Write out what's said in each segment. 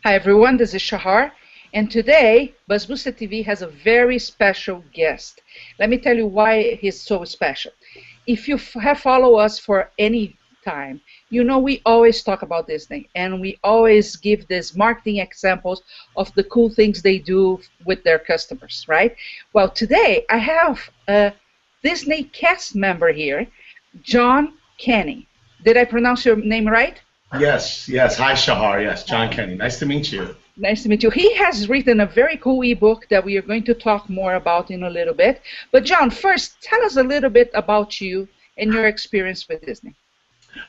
Hi everyone, this is Shahar, and today BuzzBooster TV has a very special guest. Let me tell you why he's so special. If you have followed us for any time, you know we always talk about Disney, and we always give these marketing examples of the cool things they do with their customers, right? Well, today I have a Disney cast member here, John Kenney. Did I pronounce your name right? Yes, yes. Hi, Shahar. Yes, John Kenney. Nice to meet you. Nice to meet you. He has written a very cool ebook that we are going to talk more about in a little bit. But John, first, tell us a little bit about you and your experience with Disney.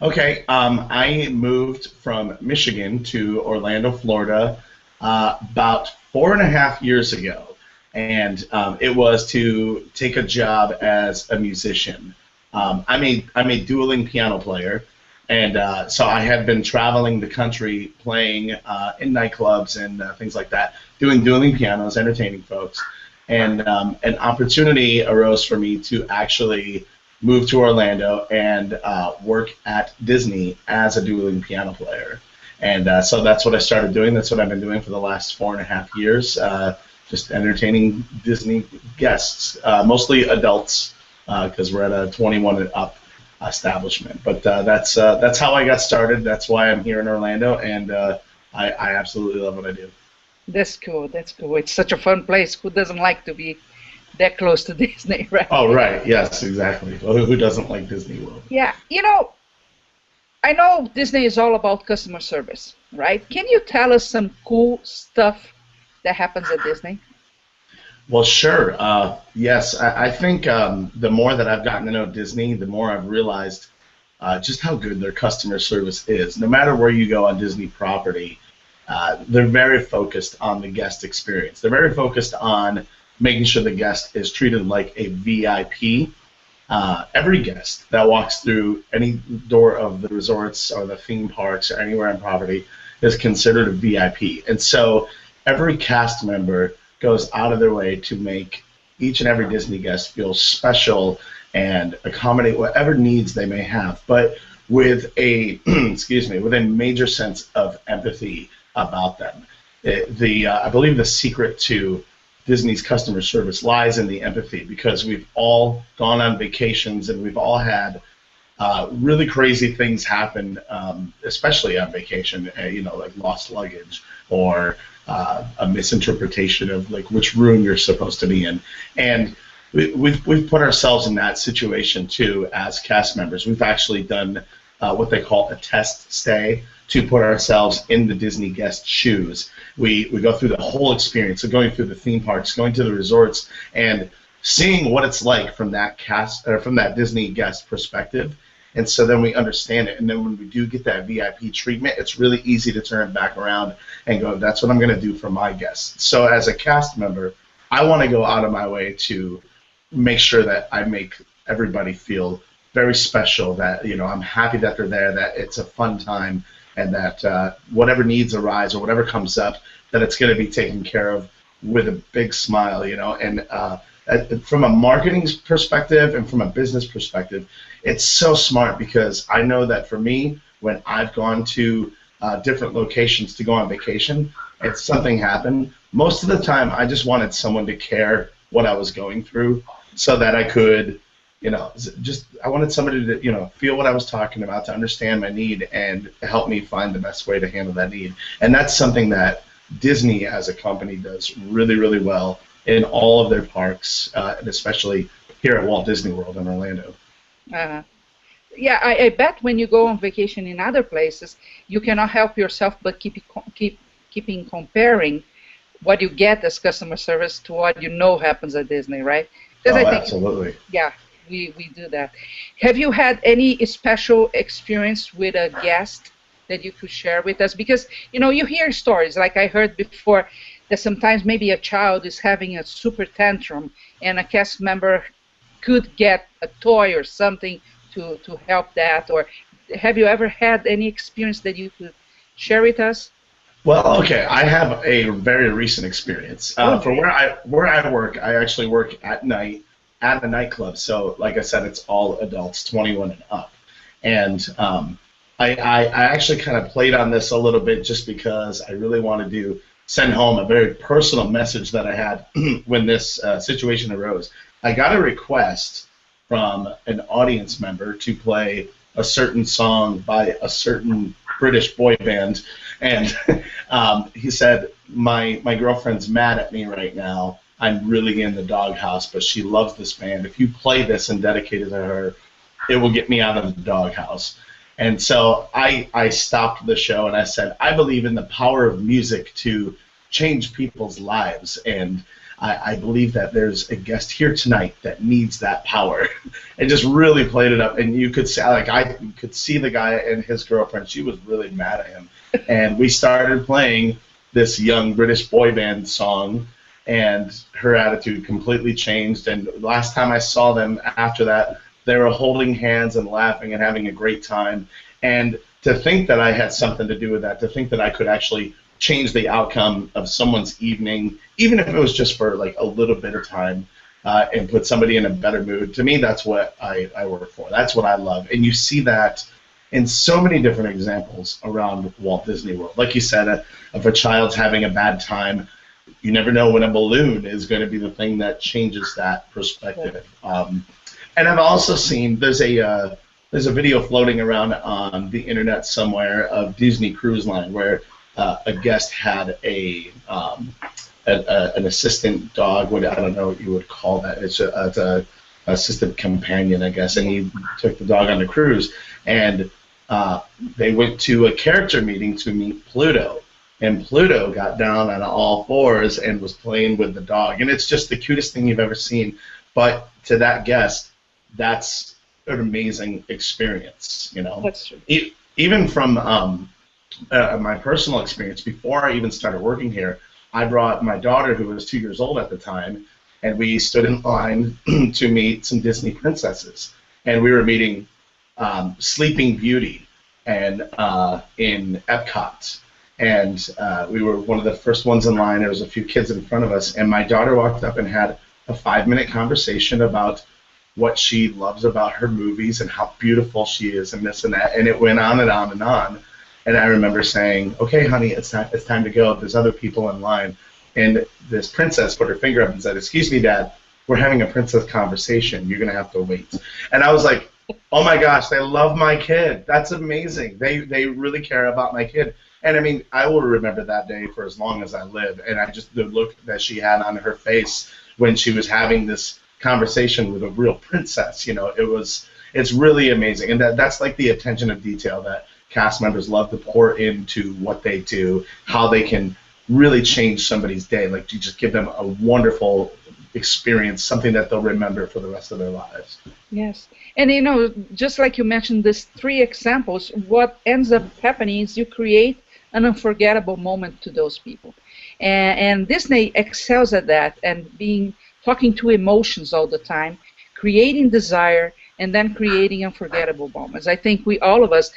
Okay, I moved from Michigan to Orlando, Florida, about 4.5 years ago, and it was to take a job as a musician. I'm a dueling piano player. And so I had been traveling the country playing in nightclubs and things like that, doing dueling pianos, entertaining folks. And an opportunity arose for me to actually move to Orlando and work at Disney as a dueling piano player. And so that's what I started doing. That's what I've been doing for the last 4.5 years, just entertaining Disney guests, mostly adults, because we're at a 21 and up establishment. But that's how I got started. That's why I'm here in Orlando, and I absolutely love what I do. That's cool. That's cool. It's such a fun place. Who doesn't like to be that close to Disney, right? Oh, right. Yes, exactly. Well, who doesn't like Disney World? Yeah. You know, I know Disney is all about customer service, right? Can you tell us some cool stuff that happens at Disney? Well, sure. Yes, I think the more that I've gotten to know Disney, the more I've realized just how good their customer service is. No matter where you go on Disney property, they're very focused on the guest experience. They're very focused on making sure the guest is treated like a VIP. Every guest that walks through any door of the resorts or the theme parks or anywhere on property is considered a VIP. And so every cast member goes out of their way to make each and every Disney guest feel special and accommodate whatever needs they may have, but with a excuse me, with a major sense of empathy about them. I believe the secret to Disney's customer service lies in the empathy, because we've all gone on vacations and we've all had really crazy things happen, especially on vacation, like lost luggage or a misinterpretation of like which room you're supposed to be in. And we've put ourselves in that situation too as cast members. We've actually done what they call a test stay to put ourselves in the Disney guest shoes. We go through the whole experience of going through the theme parks, going to the resorts, and seeing what it's like from that from that Disney guest perspective. And so then we understand it, and then when we do get that VIP treatment, it's really easy to turn it back around and go, that's what I'm going to do for my guests. So as a cast member, I want to go out of my way to make sure that I make everybody feel very special, that I'm happy that they're there, that it's a fun time, and that whatever needs arise or whatever comes up, that it's going to be taken care of with a big smile, and from a marketing perspective and from a business perspective, it's so smart, because I know that for me, when I've gone to different locations to go on vacation and something happened, most of the time I just wanted someone to care what I was going through, so that I could, I wanted somebody to, feel what I was talking about, to understand my need and help me find the best way to handle that need. And that's something that Disney as a company does really, really well in all of their parks, and especially here at Walt Disney World in Orlando. Yeah, I bet when you go on vacation in other places, you cannot help yourself but keeping comparing what you get as customer service to what happens at Disney, right? Oh, I think, absolutely. Yeah, we do that. Have you had any special experience with a guest that you could share with us? Because, you hear stories, like I heard before, that sometimes maybe a child is having a super tantrum and a cast member could get a toy or something to help that. Or have you ever had any experience that you could share with us? Well, okay, I have a very recent experience. For where I work, I actually work at night at a nightclub. So, like I said, it's all adults, 21 and up. And I actually kind of played on this a little bit just because I really wanted to send home a very personal message that I had when this situation arose. I got a request from an audience member to play a certain song by a certain British boy band, and he said, my girlfriend's mad at me right now. I'm really in the doghouse, but she loves this band. If you play this and dedicate it to her, it will get me out of the doghouse. And so I stopped the show and I said, I believe in the power of music to change people's lives. And I believe that there's a guest here tonight that needs that power. And just really played it up. And you could see, like, I could see the guy and his girlfriend. She was really mad at him. And we started playing this young British boy band song, and her attitude completely changed. And last time I saw them after that, they were holding hands and laughing and having a great time. And to think that I had something to do with that, to think that I could actually change the outcome of someone's evening, even if it was just for like a little bit of time, and put somebody in a better mood, to me, that's what I work for. That's what I love. And you see that in so many different examples around Walt Disney World. Like you said, if a child's having a bad time, you never know when a balloon is going to be the thing that changes that perspective. And I've also seen there's a video floating around on the internet somewhere of Disney Cruise Line where a guest had an assistant dog. What I don't know what you would call that. It's a assistant companion, I guess. And he took the dog on the cruise, and they went to a character meeting to meet Pluto. And Pluto got down on all fours and was playing with the dog. And it's just the cutest thing you've ever seen. But to that guest, that's an amazing experience, you know. That's true. Even from my personal experience, before I even started working here, I brought my daughter, who was 2 years old at the time, and we stood in line to meet some Disney princesses. And we were meeting Sleeping Beauty and in Epcot. And we were one of the first ones in line. There was a few kids in front of us, and my daughter walked up and had a 5-minute conversation about what she loves about her movies and how beautiful she is and this and that, and it went on and on and on. And I remember saying, okay, honey, it's time to go. There's other people in line. And this princess put her finger up and said, excuse me, Dad, we're having a princess conversation. You're going to have to wait. And I was like, oh my gosh, they love my kid. That's amazing. They really care about my kid. And I mean, I will remember that day for as long as I live. And I just, the look that she had on her face when she was having this conversation with a real princess, you know, it's really amazing. And that's like the attention to detail that cast members love to pour into what they do, how they can really change somebody's day. Like, you just give them a wonderful experience, something that they'll remember for the rest of their lives. Yes. And, you know, just like you mentioned, these 3 examples, what ends up happening is you create an unforgettable moment to those people. And Disney excels at that, and talking to emotions all the time, creating desire, and then creating unforgettable moments. I think all of us,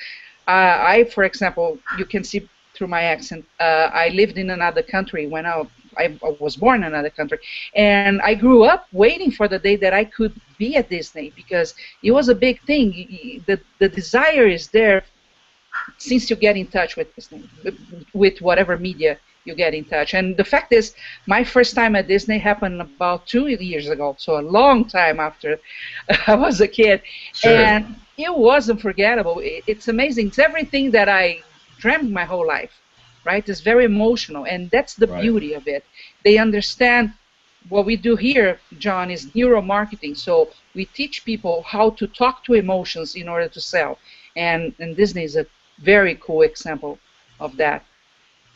for example, you can see through my accent, I lived in another country when I was born in another country, and I grew up waiting for the day that I could be at Disney, because it was a big thing. The desire is there since you get in touch with Disney, with whatever media you get in touch. And the fact is, my first time at Disney happened about 2 years ago, so a long time after I was a kid. Sure. And it was unforgettable. It's amazing. It's everything that I dreamt my whole life, right? It's very emotional, and that's the beauty of it. They understand what we do here, John, is neuromarketing. So we teach people how to talk to emotions in order to sell. And Disney is a very cool example of that.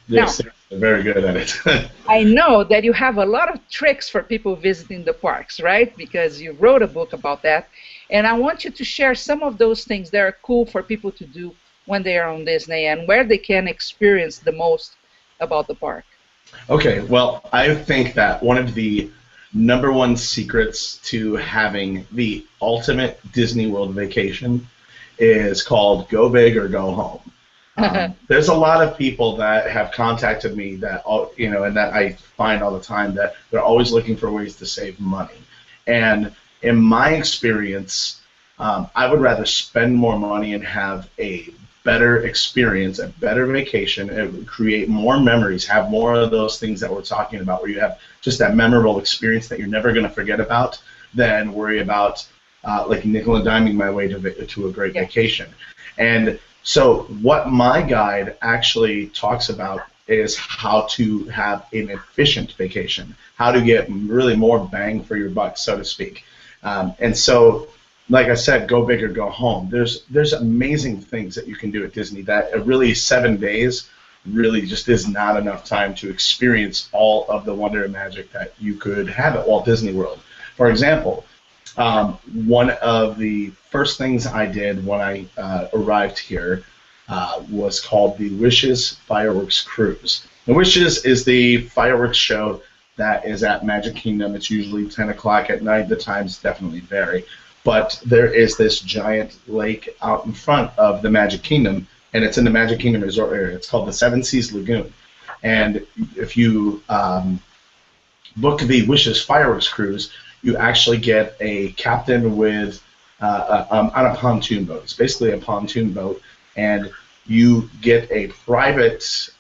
Yes, now, they're very good at it. I know that you have a lot of tricks for people visiting the parks, right? Because you wrote a book about that. And I want you to share some of those things that are cool for people to do when they are on Disney, and where they can experience the most about the park. Okay, well, I think that one of the #1 secrets to having the ultimate Disney World vacation is called go big or go home. There's a lot of people that have contacted me that, you know, and that I find all the time that they're always looking for ways to save money. And in my experience, I would rather spend more money and have a better experience, a better vacation. It would create more memories, have more of those things that we're talking about, where you have just that memorable experience that you're never going to forget about, than worry about like nickel and diming my way to a great vacation. And so what my guide actually talks about is how to have an efficient vacation, how to get really more bang for your buck, so to speak. And so, like I said, go big or go home. There's amazing things that you can do at Disney that really 7 days really just is not enough time to experience all of the wonder and magic that you could have at Walt Disney World. For example, one of the first things I did when I arrived here was called the Wishes Fireworks Cruise. The Wishes is the fireworks show that is at Magic Kingdom. It's usually 10 o'clock at night. The times definitely vary. But there is this giant lake out in front of the Magic Kingdom, and it's in the Magic Kingdom Resort area. It's called the Seven Seas Lagoon. And if you book the Wishes Fireworks Cruise, you actually get a captain with on a pontoon boat. It's basically a pontoon boat, and you get a private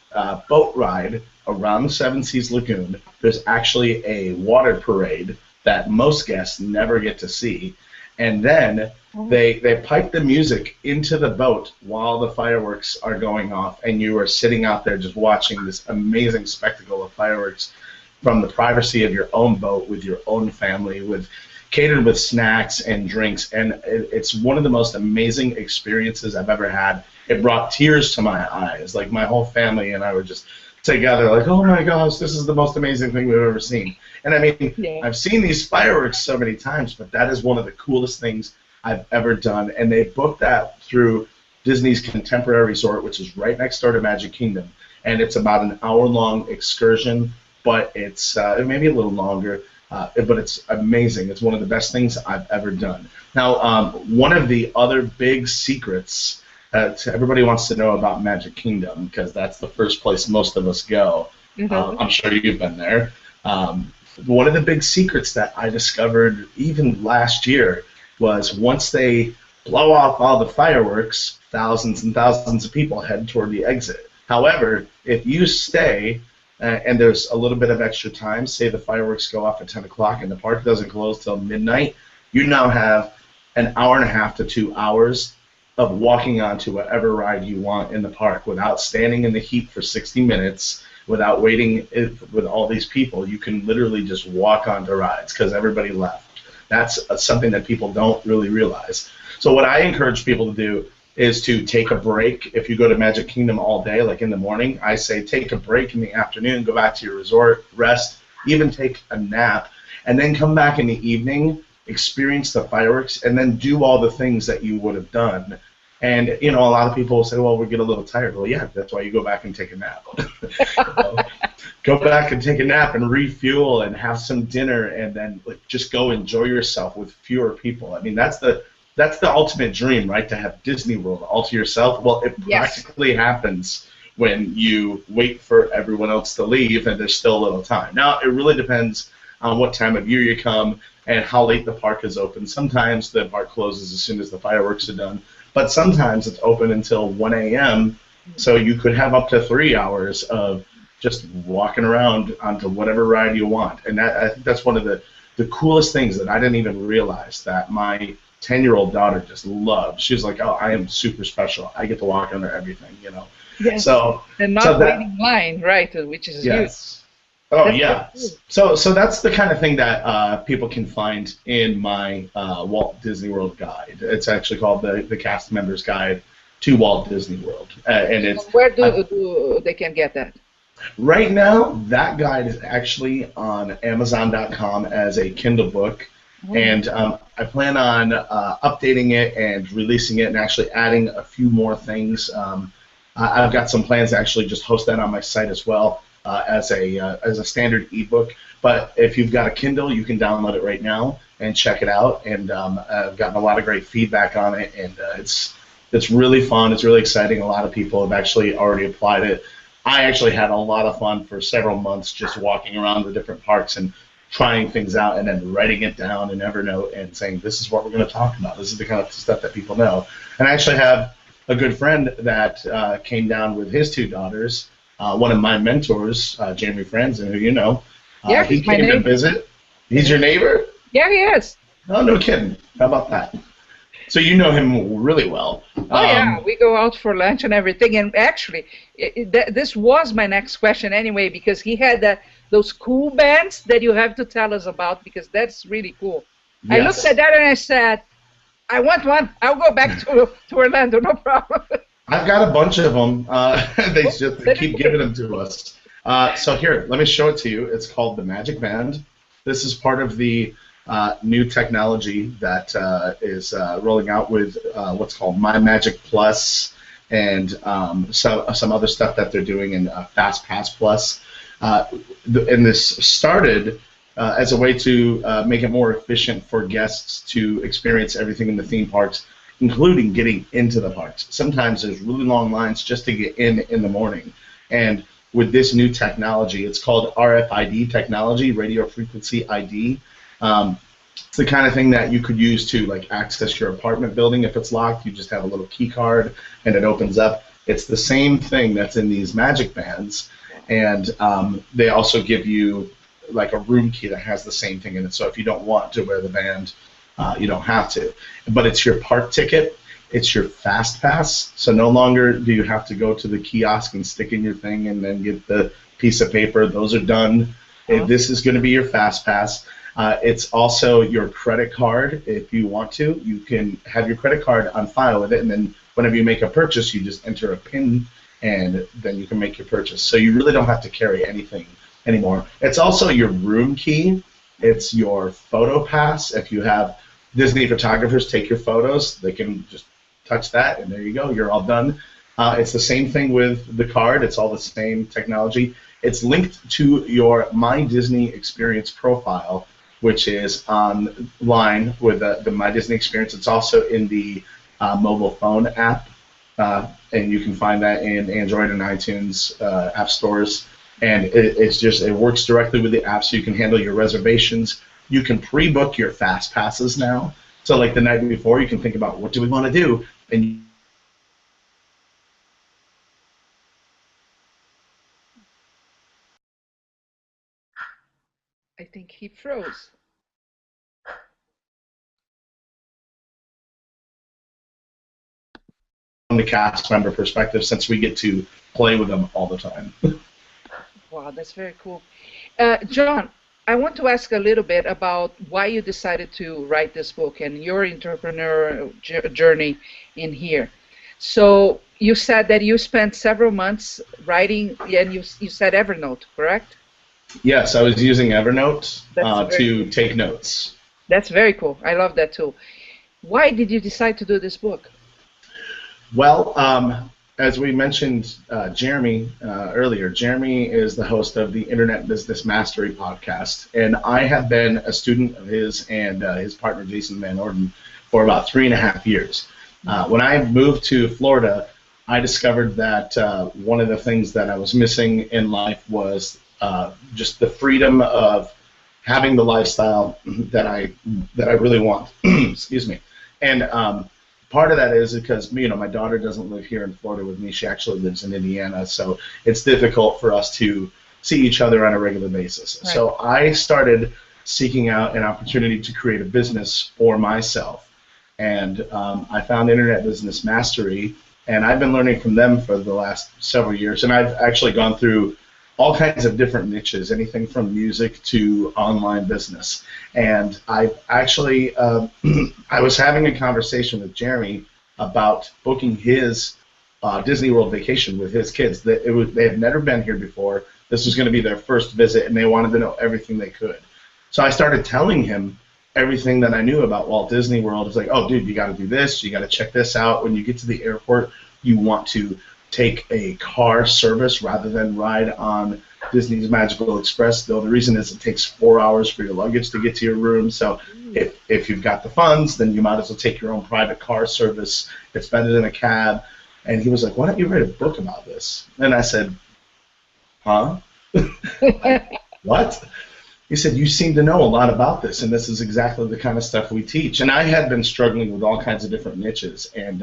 boat ride around the Seven Seas Lagoon. There's actually a water parade that most guests never get to see, and then they pipe the music into the boat while the fireworks are going off, and you are sitting out there just watching this amazing spectacle of fireworks from the privacy of your own boat with your own family, catered with snacks and drinks, and it's one of the most amazing experiences I've ever had. It brought tears to my eyes. Like, my whole family and I were just together like, oh my gosh, this is the most amazing thing we've ever seen. And I mean, I've seen these fireworks so many times, but that is one of the coolest things I've ever done. And they booked that through Disney's Contemporary Resort, which is right next door to Magic Kingdom. And it's about an hour-long excursion, but it's maybe a little longer, but it's amazing. It's one of the best things I've ever done. Now, one of the other big secrets everybody wants to know about Magic Kingdom, because that's the first place most of us go. I'm sure you've been there. One of the big secrets that I discovered even last year was once they blow off all the fireworks, thousands and thousands of people head toward the exit. However, if you stay and there's a little bit of extra time, say the fireworks go off at 10 o'clock and the park doesn't close till midnight, you now have an hour and a half to 2 hours of walking onto whatever ride you want in the park without standing in the heat for 60 minutes, without waiting with all these people. You can literally just walk onto rides because everybody left. That's something that people don't really realize. So what I encourage people to do is to take a break. If you go to Magic Kingdom all day, like in the morning, I say take a break in the afternoon, go back to your resort, rest, even take a nap, and then come back in the evening, experience the fireworks, and then do all the things that you would have done. And, you know, a lot of people will say, well, we get a little tired. Well, yeah, that's why you go back and take a nap. Go back and take a nap and refuel and have some dinner, and then just go enjoy yourself with fewer people. I mean, that's the ultimate dream, right, to have Disney World all to yourself. Well, it practically happens when you wait for everyone else to leave and there's still a little time. Now, it really depends on what time of year you come and how late the park is open. Sometimes the park closes as soon as the fireworks are done, but sometimes it's open until 1 a.m., so you could have up to 3 hours of just walking around onto whatever ride you want. And I think that's one of the coolest things that I didn't even realize that my 10-year-old daughter just loved. She was like, oh, I am super special. I get to walk under everything, you know. Yes. So, and not waiting in line, right, which is huge. Oh, yeah. So that's the kind of thing that people can find in my Walt Disney World guide. It's actually called the Cast Members Guide to Walt Disney World. And it's where do they can get that? Right now, that guide is actually on Amazon.com as a Kindle book. And I plan on updating it and releasing it and actually adding a few more things. I've got some plans to actually just host that on my site as well. As a standard ebook, but if you've got a Kindle, you can download it right now and check it out. And I've gotten a lot of great feedback on it, and it's really fun. It's really exciting. A lot of people have actually already applied it. I actually had a lot of fun for several months just walking around the different parks and trying things out, and then writing it down in Evernote and saying, this is what we're going to talk about. This is the kind of stuff that people know. And I actually have a good friend that came down with his two daughters. One of my mentors, Jeremy Franzen, who you know, Yeah, he he's my came to neighbor. visit. He's your neighbor? Yeah, he is. Oh, no kidding. How about that? So you know him really well. Oh yeah, we go out for lunch and everything. And actually, this was my next question anyway, because he had those cool bands that you have to tell us about, because that's really cool. I looked Yes. at that and I said, I want one. I'll go back to Orlando, no problem. I've got a bunch of them. They Oh, just send it keep to me. giving them to us. So here, let me show it to you. It's called the Magic Band. This is part of the new technology that is rolling out with what's called My Magic Plus and some other stuff that they're doing in Fast Pass Plus. And this started as a way to make it more efficient for guests to experience everything in the theme parks, including getting into the parks. Sometimes there's really long lines just to get in the morning. And with this new technology, it's called RFID technology, radio frequency ID. It's the kind of thing that you could use to like access your apartment building. If it's locked, you just have a little key card and it opens up. It's the same thing that's in these magic bands, and they also give you like a room key that has the same thing in it. So if you don't want to wear the band, you don't have to. But it's your park ticket. It's your fast pass. So no longer do you have to go to the kiosk and stick in your thing and then get the piece of paper. Those are done. This is going to be your fast pass. It's also your credit card. If you want to, you can have your credit card on file with it, and then whenever you make a purchase, you just enter a PIN, and then you can make your purchase. So you really don't have to carry anything anymore. It's also your room key. It's your photo pass. If you have Disney photographers take your photos, they can just touch that, and there you go. You're all done. It's the same thing with the card. It's all the same technology. It's linked to your My Disney Experience profile, which is online with the My Disney Experience. It's also in the mobile phone app, and you can find that in Android and iTunes app stores. And it works directly with the app, so you can handle your reservations. You can pre-book your fast passes now. So like the night before, you can think about what do we want to do, and I think he froze. from the cast member perspective, since we get to play with them all the time. Wow, that's very cool. John, I want to ask a little bit about why you decided to write this book and your entrepreneur journey in here. So you said that you spent several months writing, and you said Evernote, correct? Yes, I was using Evernote That's very to cool. take notes. That's very cool. I love that too. Why did you decide to do this book? Well, as we mentioned Jeremy earlier, Jeremy is the host of the Internet Business Mastery podcast, and I have been a student of his and his partner Jason Van Orden for about 3.5 years. When I moved to Florida, I discovered that one of the things that I was missing in life was just the freedom of having the lifestyle that I really want. Excuse me, and part of that is because my daughter doesn't live here in Florida with me. She actually lives in Indiana, so it's difficult for us to see each other on a regular basis. Right. So I started seeking out an opportunity to create a business for myself, and I found Internet Business Mastery, and I've been learning from them for the last several years, and I've actually gone through all kinds of different niches, anything from music to online business. And I've actually, I was having a conversation with Jeremy about booking his Disney World vacation with his kids. They had never been here before. This was going to be their first visit, and they wanted to know everything they could. So I started telling him everything that I knew about Walt Disney World. It's like, oh, dude, you got to do this. You got to check this out. When you get to the airport, you want to take a car service rather than ride on Disney's Magical Express. The only reason is it takes 4 hours for your luggage to get to your room. So if you've got the funds, then you might as well take your own private car service and spend it in a cab. And he was like, why don't you write a book about this? And I said, huh? Like, what? He said, you seem to know a lot about this, and this is exactly the kind of stuff we teach. And I had been struggling with all kinds of different niches, and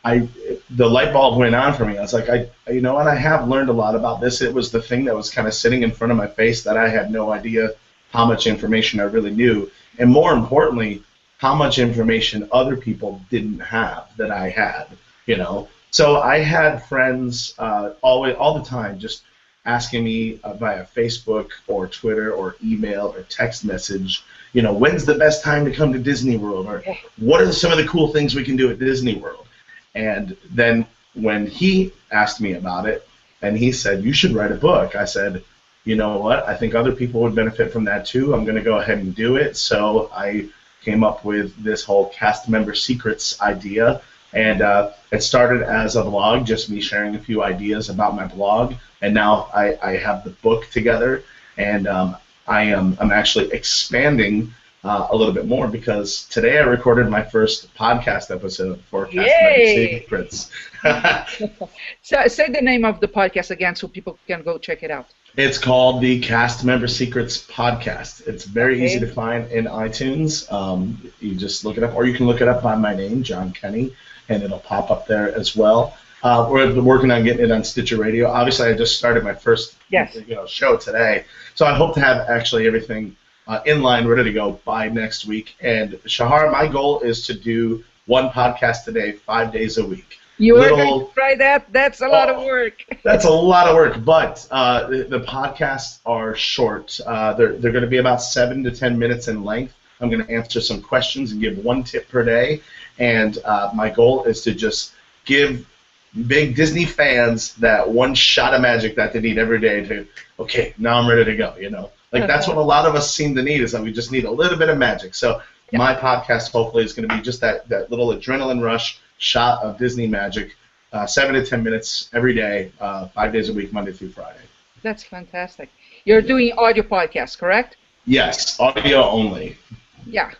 the light bulb went on for me. I was like, you know what? I have learned a lot about this. It was the thing that was kind of sitting in front of my face that I had no idea how much information I really knew, and more importantly, how much information other people didn't have that I had. You know, so I had friends all the time just asking me via Facebook or Twitter or email or text message, you know, when's the best time to come to Disney World, or what are some of the cool things we can do at Disney World. And then when he asked me about it and he said, you should write a book, I said, you know what, I think other people would benefit from that too. I'm going to go ahead and do it. So I came up with this whole cast member secrets idea. And it started as a blog, just me sharing a few ideas about my blog. And now I have the book together, and I'm actually expanding a little bit more, because today I recorded my first podcast episode for Cast Member Secrets. So say the name of the podcast again so people can go check it out. It's called the Cast Member Secrets Podcast. It's very easy to find in iTunes. You just look it up, or you can look it up by my name, John Kenney, and it'll pop up there as well. We're working on getting it on Stitcher Radio. Obviously, I just started my first show today, so I hope to have actually everything in line, ready to go by next week. And Shahar, my goal is to do one podcast a day, 5 days a week. You are going to try that? That's a lot of work. That's a lot of work, but the podcasts are short. They're going to be about 7 to 10 minutes in length. I'm going to answer some questions and give one tip per day. And my goal is to just give big Disney fans that one shot of magic that they need every day to, okay, now I'm ready to go, you know. Like, that's what a lot of us seem to need, is that we just need a little bit of magic. So my podcast hopefully is going to be just that little adrenaline rush shot of Disney magic, 7 to 10 minutes every day, 5 days a week, Monday through Friday. That's fantastic. You're doing audio podcasts, correct? Yes, audio only. Yeah.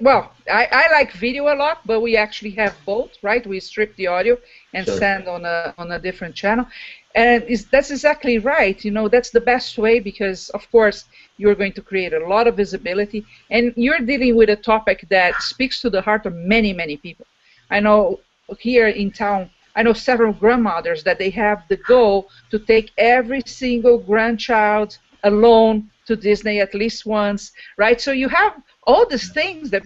Well, I like video a lot, but we actually have both, right? We strip the audio and send on a different channel. And that's exactly right. You know, that's the best way, because, of course, you're going to create a lot of visibility, and you're dealing with a topic that speaks to the heart of many, many people. I know here in town, I know several grandmothers that they have the goal to take every single grandchild alone to Disney at least once, right? So you have all these things that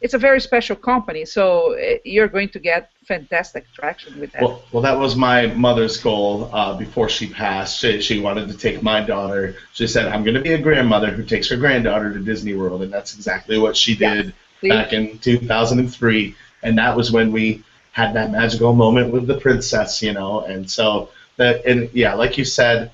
it's a very special company, so you're going to get fantastic traction with that. Well, that was my mother's goal before she passed. She wanted to take my daughter. She said, I'm going to be a grandmother who takes her granddaughter to Disney World, and that's exactly what she did back in 2003. And that was when we had that magical moment with the princess, you know. And so, like you said,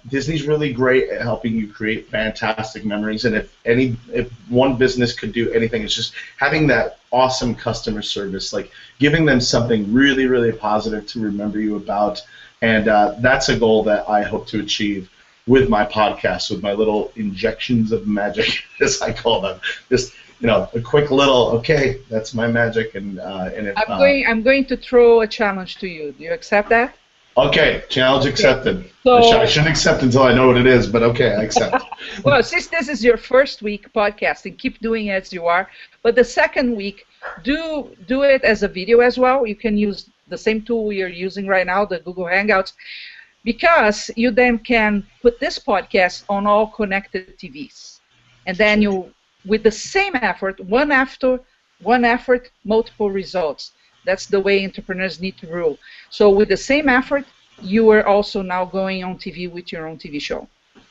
Disney's really great at helping you create fantastic memories. And if one business could do anything, it's just having that awesome customer service, like giving them something really, really positive to remember you about. And that's a goal that I hope to achieve with my podcast, with my little injections of magic, as I call them. Just, you know, a quick little, okay, that's my magic. And if, I'm going to throw a challenge to you. Do you accept that? Okay, challenge accepted. Okay. So, I shouldn't accept until I know what it is, but okay, I accept. Well, since this is your first week podcasting, keep doing it as you are. But the second week, do it as a video as well. You can use the same tool you're using right now, the Google Hangouts, because you then can put this podcast on all connected TVs. And then you, with the same effort, one effort, multiple results. That's the way entrepreneurs need to rule. So with the same effort, you are also now going on TV with your own TV show.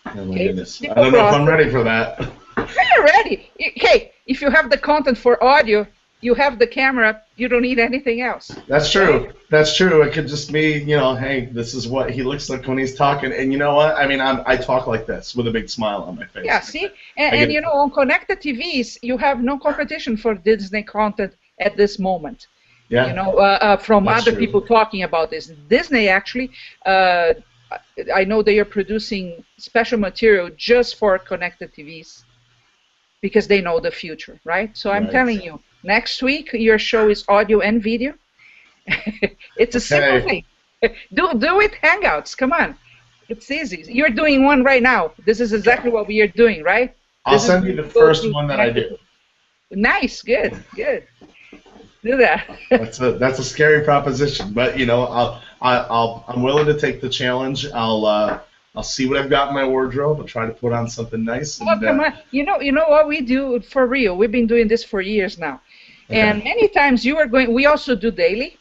Oh my goodness. I don't know if I'm ready for that. You're ready. Hey, if you have the content for audio, you have the camera, you don't need anything else. That's true. That's true. It could just be, you know, hey, this is what he looks like when he's talking. And you know what? I mean, I talk like this with a big smile on my face. Yeah, see? And you know, on connected TVs, you have no competition for Disney content at this moment. Yeah. You know, from That's other true. people talking about this. Disney actually, I know they are producing special material just for connected TVs because they know the future, right? So I'm telling you, next week your show is audio and video. It's a simple thing. Do it, Hangouts. Come on, it's easy. You're doing one right now. This is exactly what we are doing, right? I'll send you the first one that I do. Nice, good. Do that. That's a scary proposition, but you know, I'm willing to take the challenge. I'll see what I've got in my wardrobe. I'll try to put on something nice. Oh, And come on. You know what we do for real? We've been doing this for years now. okay, And many times you are going, we also do daily.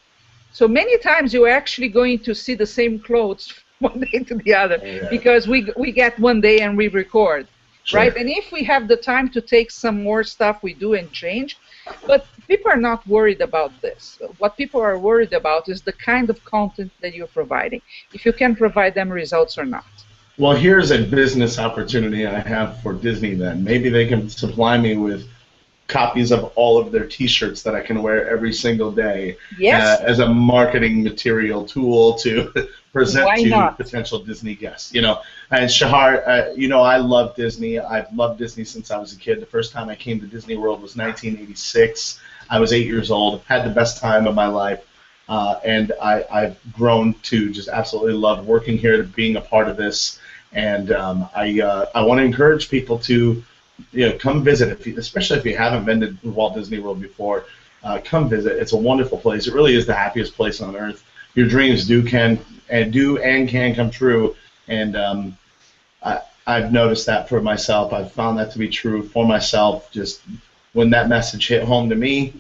So many times you're actually going to see the same clothes one day to the other yeah, because we get one day and we record, right? sure. And if we have the time to take some more stuff, we do and change. But people are not worried about this. What people are worried about is the kind of content that you're providing, if you can provide them results or not. Well, here's a business opportunity I have for Disney. Then maybe they can supply me with copies of all of their T-shirts that I can wear every single day Yes, as a marketing material tool to present why to not? potential Disney guests. You know, and Shahar, you know, I love Disney. I've loved Disney since I was a kid. The first time I came to Disney World was 1986. I was 8 years old. Had the best time of my life. And I've grown to just absolutely love working here, being a part of this, and I want to encourage people to, you know, come visit, especially if you haven't been to Walt Disney World before. Come visit. It's a wonderful place. It really is the happiest place on earth. Your dreams can come true, and I've noticed that for myself. I've found that to be true for myself. Just when that message hit home to me.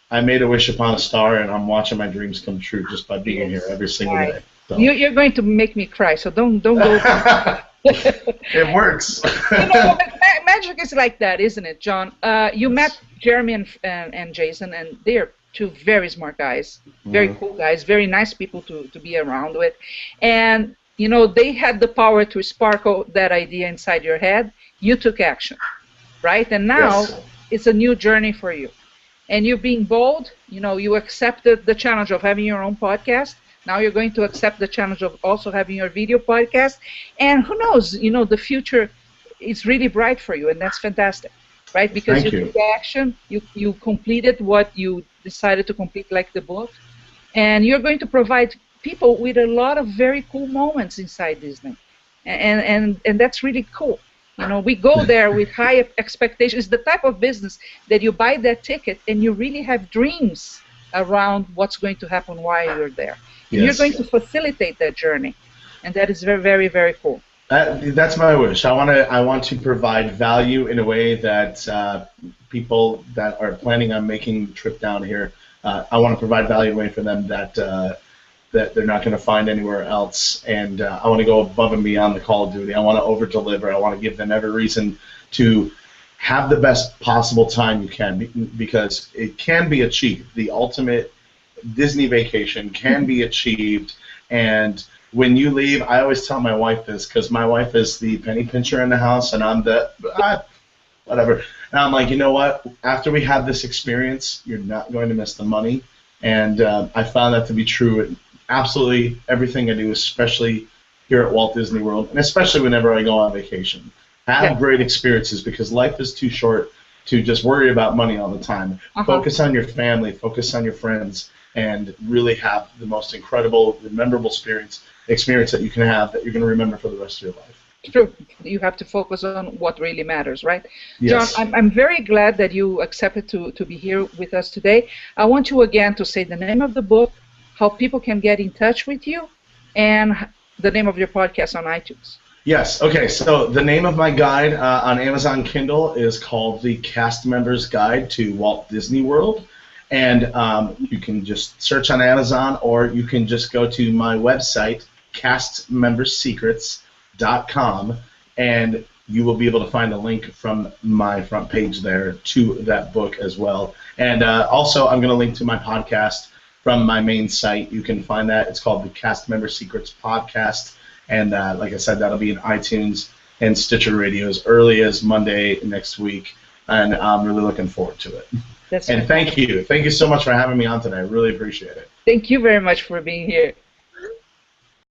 I made a wish upon a star, and I'm watching my dreams come true just by being here every single Right. day. So. You're going to make me cry, so don't go. It works. Magic is like that, isn't it, John? You met Jeremy and Jason, and they're two very smart guys, very cool guys, very nice people to be around with. And, you know, they had the power to sparkle that idea inside your head. You took action, right? And now Yes. it's a new journey for you. And you're being bold. You know, you accepted the challenge of having your own podcast. Now you're going to accept the challenge of also having your video podcast. And who knows, you know, the future is really bright for you, and that's fantastic, right? Because Thank you you. took action, you completed what you decided to complete, like the book, and you're going to provide people with a lot of very cool moments inside Disney. And that's really cool. You know, we go there with high expectations. It's the type of business that you buy that ticket and you really have dreams around what's going to happen while you're there. And you're Yes. going to facilitate that journey. And that is very, very, very cool. That's my wish. I want to provide value in a way that people that are planning on making the trip down here, I want to provide value in a way for them that they're not going to find anywhere else. And I want to go above and beyond the call of duty. I want to over deliver. I want to give them every reason to have the best possible time you can, because it can be achieved. The ultimate Disney vacation can be achieved. And when you leave, I always tell my wife this, because my wife is the penny pincher in the house, and I'm the whatever. And I'm like, you know what? After we have this experience, you're not going to miss the money. And I found that to be true in absolutely everything I do, especially here at Walt Disney World, and especially whenever I go on vacation. Have great experiences, because life is too short to just worry about money all the time. Focus on your family, focus on your friends, and really have the most incredible, memorable experience that you can have that you're going to remember for the rest of your life. True. You have to focus on what really matters, right? Yes. John, I'm very glad that you accepted to be here with us today. I want you again to say the name of the book, how people can get in touch with you, and the name of your podcast on iTunes. Yes. Okay. So the name of my guide on Amazon Kindle is called The Cast Member's Guide to Walt Disney World. And you can just search on Amazon, or you can just go to my website, castmembersecrets.com, and you will be able to find a link from my front page there to that book as well. And also, I'm going to link to my podcast from my main site. You can find that. It's called the Cast Member Secrets Podcast. And like I said, that'll be in iTunes and Stitcher Radio as early as Monday next week. And I'm really looking forward to it. That's and thank you. Thank you so much for having me on today. I really appreciate it. Thank you very much for being here.